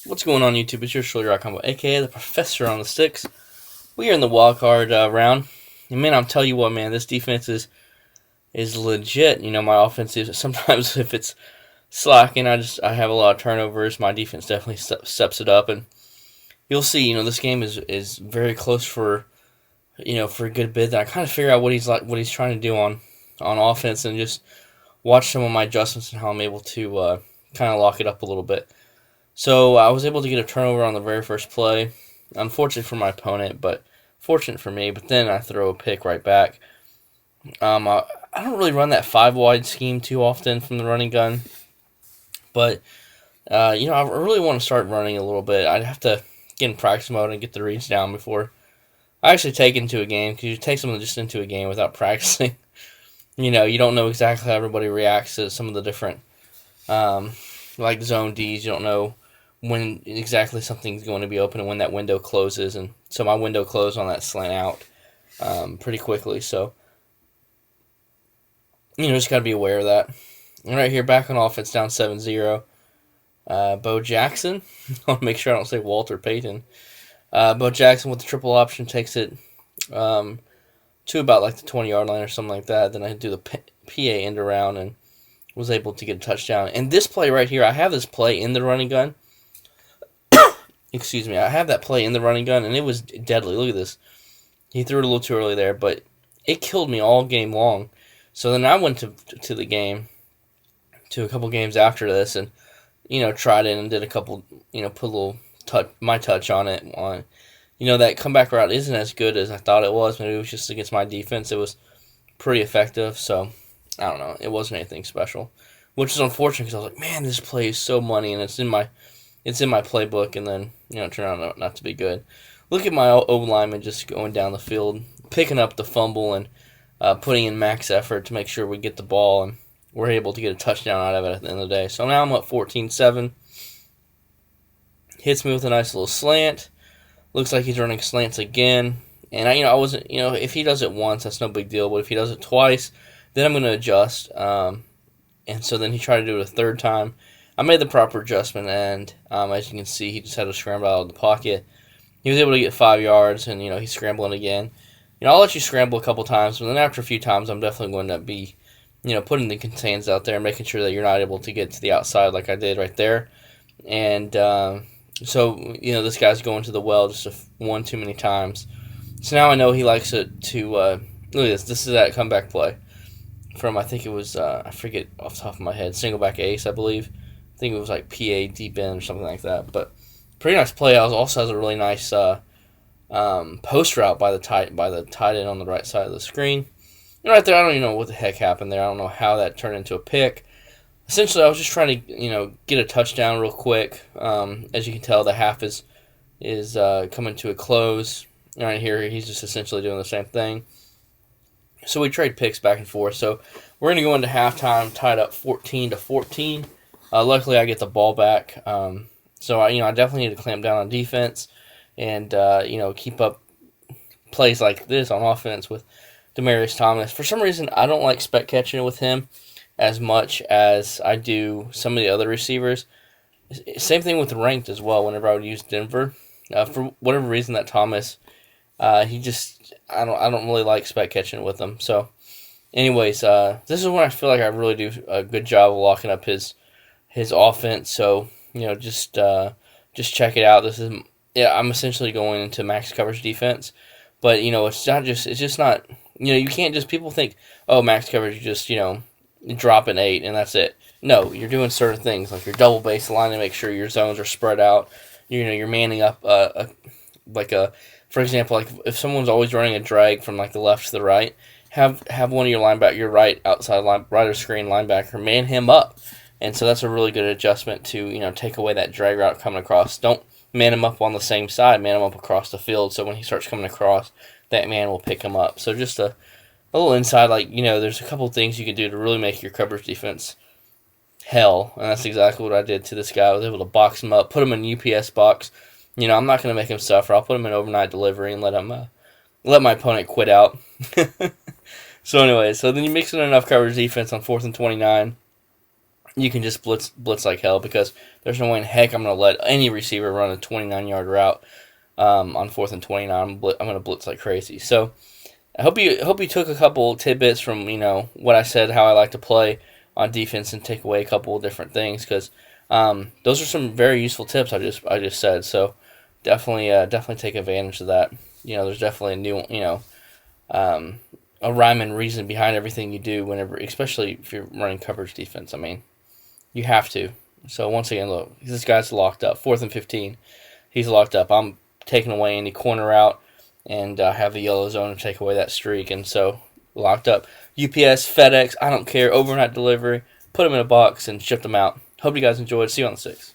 What's going on YouTube? It's your Shoulder Rock Combo, aka the Professor on the Sticks. We are in the wild card round. And man, I'll tell you what, man, this defense is legit. You know, my offense is sometimes if it's slacking, I have a lot of turnovers. My defense definitely steps it up, and you'll see. You know, this game is very close for for a good bit. And I kind of figure out what he's trying to do on offense, and just watch some of my adjustments and how I'm able to kind of lock it up a little bit. So I was able to get a turnover on the very first play. Unfortunate for my opponent, but fortunate for me. But then I throw a pick right back. I don't really run that 5 wide scheme too often from the running gun, but I really want to start running a little bit. I'd have to get in practice mode and get the reads down before I actually take it into a game, because you take someone just into a game without practicing. You don't know exactly how everybody reacts to some of the different like zone Ds. You don't know when exactly something's going to be open and when that window closes. And so my window closed on that slant out pretty quickly. So, just got to be aware of that. And right here, back on offense, down 7-0. Bo Jackson. I want to make sure I don't say Walter Payton. Bo Jackson with the triple option takes it to about like the 20-yard line or something like that. Then I do the PA end around and was able to get a touchdown. And this play right here, I have this play in the running gun. Excuse me, I have that play in the running gun, and it was deadly. Look at this. He threw it a little too early there, but it killed me all game long. So then I went to the game, to a couple games after this, and tried it and did a couple, put a little my touch on it. That comeback route isn't as good as I thought it was. Maybe it was just against my defense. It was pretty effective, so I don't know. It wasn't anything special, which is unfortunate because I was like, man, this play is so money, and it's in my playbook, and then it turned out not to be good. Look at my O lineman just going down the field, picking up the fumble, and putting in max effort to make sure we get the ball, and we're able to get a touchdown out of it at the end of the day. So now I'm up 14-7. Hits me with a nice little slant. Looks like he's running slants again. And I wasn't, if he does it once, that's no big deal. But if he does it twice, then I'm going to adjust. And so then he tried to do it a third time. I made the proper adjustment, and as you can see, he just had to scramble out of the pocket. He was able to get 5 yards, and he's scrambling again. I'll let you scramble a couple times, but then after a few times, I'm definitely going to be, putting the contains out there, making sure that you're not able to get to the outside like I did right there. And so this guy's going to the well just one too many times. So now I know he likes it to. Look at this. This is that comeback play from, I think it was, I forget off the top of my head, single back ace, I believe. I think it was like PA deep end or something like that. But pretty nice play. Also has a really nice post route by the tight end on the right side of the screen. And right there, I don't even know what the heck happened there. I don't know how that turned into a pick. Essentially, I was just trying to get a touchdown real quick. As you can tell, the half is coming to a close. Right here, he's just essentially doing the same thing. So we trade picks back and forth. So we're going to go into halftime tied up 14-14. Luckily, I get the ball back. So I definitely need to clamp down on defense and keep up plays like this on offense with Demaryius Thomas. For some reason, I don't like spec catching it with him as much as I do some of the other receivers. Same thing with ranked as well. Whenever I would use Denver, for whatever reason, that Thomas, I don't really like spec catching it with him. So, anyways, this is when I feel like I really do a good job of locking up his offense. So just check it out. I'm essentially going into max coverage defense, but it's just not. You can't just, people think, oh, max coverage, you just drop an 8 and that's it. No, you're doing certain things like your double baseline to make sure your zones are spread out. You're manning up for example, like if someone's always running a drag from like the left to the right, have one of your right outside right of screen linebacker man him up, and so that's a really good adjustment to take away that drag route coming across. Don't man him up on the same side, man him up across the field. So when he starts coming across, that man will pick him up. So just a little inside, there's a couple things you can do to really make your coverage defense hell, and that's exactly what I did to this guy. I was able to box him up, put him in UPS box. I'm not going to make him suffer. I'll put him in overnight delivery and let my opponent quit out. So anyway, then you mix in enough coverage defense on 4th and 29. you can just blitz like hell, because there's no way in heck I'm going to let any receiver run a 29-yard route on 4th and 29. I'm going to blitz like crazy. So I hope you took a couple tidbits from what I said, how I like to play on defense, and take away a couple of different things, because those are some very useful tips I just said. So definitely take advantage of that. There's definitely a new a rhyme and reason behind everything you do whenever, especially if you're running coverage defense. I mean, you have to. So once again, look, this guy's locked up. 4th and 15, he's locked up. I'm taking away any corner out and have the yellow zone to take away that streak. And so locked up. UPS, FedEx, I don't care. Overnight delivery. Put them in a box and ship them out. Hope you guys enjoyed. See you on the 6th.